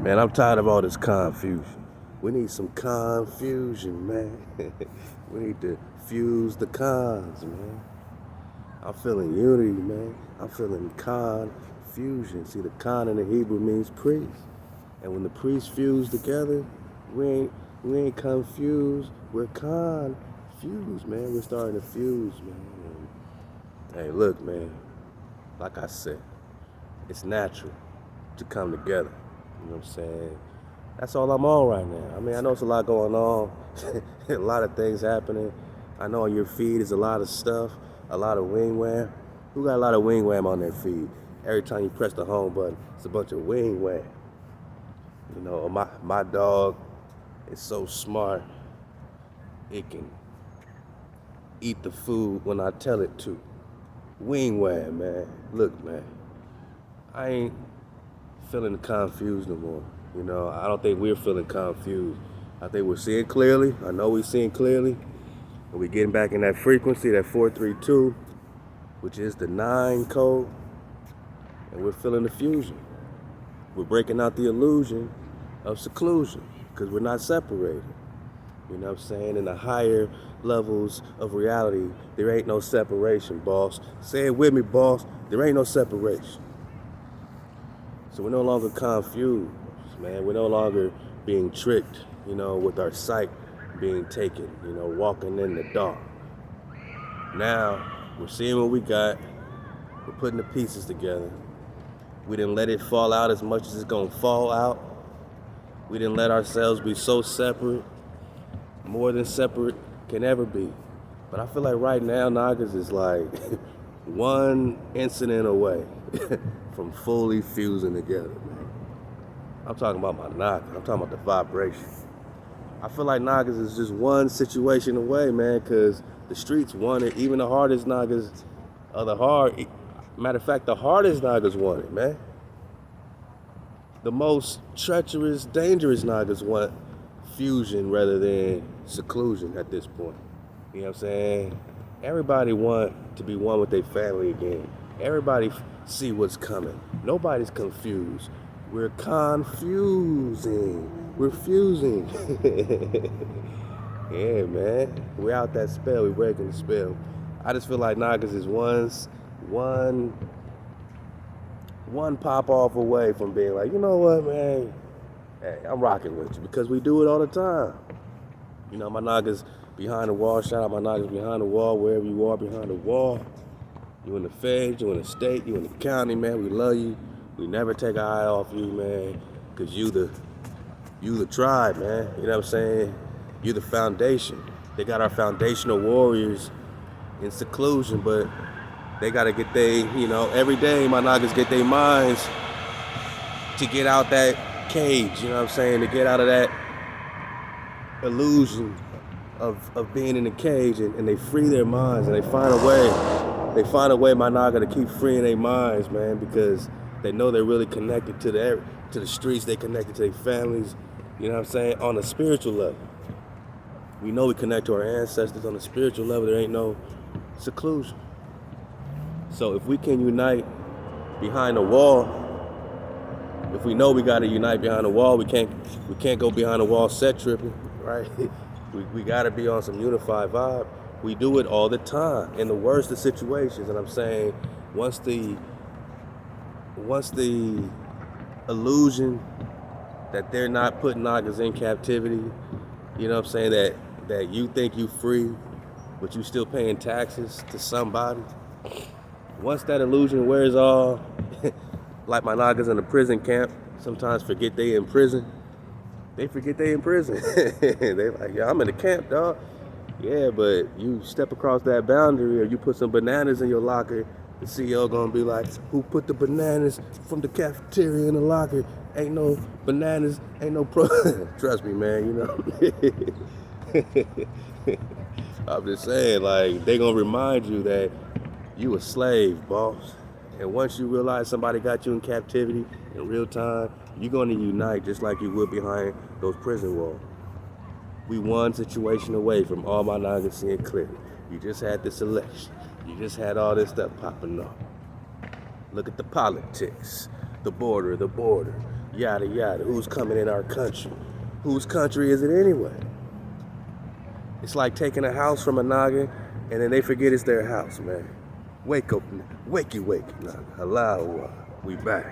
Man, I'm tired of all this confusion. We need some confusion, man. We need to fuse the cons, man. I'm feeling unity, man. I'm feeling confusion. See, the con in the Hebrew means priest. And when the priests fuse together, we ain't we ain't confused. We're confused, man. We're starting to fuse, man. And, hey, look, man. Like I said, it's natural to come together. You know what I'm saying? That's all I'm on right now. I mean, I know it's a lot going on, a lot of things happening. I know on your feed is a lot of stuff, a lot of wing wham. Who got a lot of wing wham on their feed? Every time you press the home button, it's a bunch of wing wham. You know, my dog is so smart, it can eat the food when I tell it to. Wing wham, man. Look, man, I ain't feeling confused no more. You know, I don't think we're feeling confused. I think we're seeing clearly. I know we're seeing clearly. And we're getting back in that frequency, that 432, which is the 9 code. And we're feeling the fusion. We're breaking out the illusion of seclusion because we're not separated. You know what I'm saying? In the higher levels of reality, there ain't no separation, boss. Say it with me, boss. There ain't no separation. So we're no longer confused, man. We're no longer being tricked, you know, with our sight being taken, you know, walking in the dark. Now, we're seeing what we got. We're putting the pieces together. We didn't let it fall out as much as it's going to fall out. We didn't let ourselves be so separate, more than separate can ever be. But I feel like right now, Nagas is like one incident away from fully fusing together, man. I'm talking about my Nagas. I'm talking about the vibration. I feel like Nagas is just one situation away, man, because the streets want it. Even the hardest Nagas are the hard. Matter of fact, the hardest Nagas want it, man. The most treacherous, dangerous Nagas want fusion rather than seclusion at this point. You know what I'm saying? Everybody want to be one with their family again. Everybody see what's coming. Nobody's confused. We're confusing. We're fusing. Yeah, man. We're out that spell. We're breaking the spell. I just feel like Nagas is one pop off away from being like, you know what, man? Hey, I'm rocking with you because we do it all the time. You know, my Nagas behind the wall. Shout out my Nagas behind the wall, wherever you are behind the wall. You in the feds, you in the state, you in the county, man. We love you. We never take our eye off you, man, because you the tribe, man. You know what I'm saying? You the foundation. They got our foundational warriors in seclusion, but they got to get every day my Nagas get their minds to get out that cage, you know what I'm saying? To get out of that illusion of being in the cage and they free their minds and they find a way. They find a way, my Naga, to keep freeing their minds, man, because they know they're really connected to the streets, they connected to their families, you know what I'm saying, on a spiritual level. We know we connect to our ancestors on a spiritual level, there ain't no seclusion. So if we can unite behind the wall, if we know we gotta unite behind the wall, we can't go behind the wall set tripping, right? We gotta be on some unified vibe. We do it all the time in the worst of situations, and I'm saying once the illusion that they're not putting Nagas in captivity, you know what I'm saying, that you think you free, but you still paying taxes to somebody. Once that illusion wears off, like my Nagas in the prison camp, sometimes forget they in prison. They forget they in prison. They like, yeah, I'm in the camp, dog. Yeah, but you step across that boundary or you put some bananas in your locker, the CEO gonna be like, who put the bananas from the cafeteria in the locker? Ain't no bananas, ain't no pro. Trust me, man, you know. I'm just saying, like, they gonna remind you that you a slave, boss. And once you realize somebody got you in captivity in real time, you're gonna unite just like you would behind those prison walls. We one situation away from all my Nagas seeing clearly. You just had this election. You just had all this stuff popping up. Look at the politics, the border. Yada yada. Who's coming in our country? Whose country is it anyway? It's like taking a house from a noggin and then they forget it's their house, man. Wake up, wakey wakey. Halal HaWah. We back.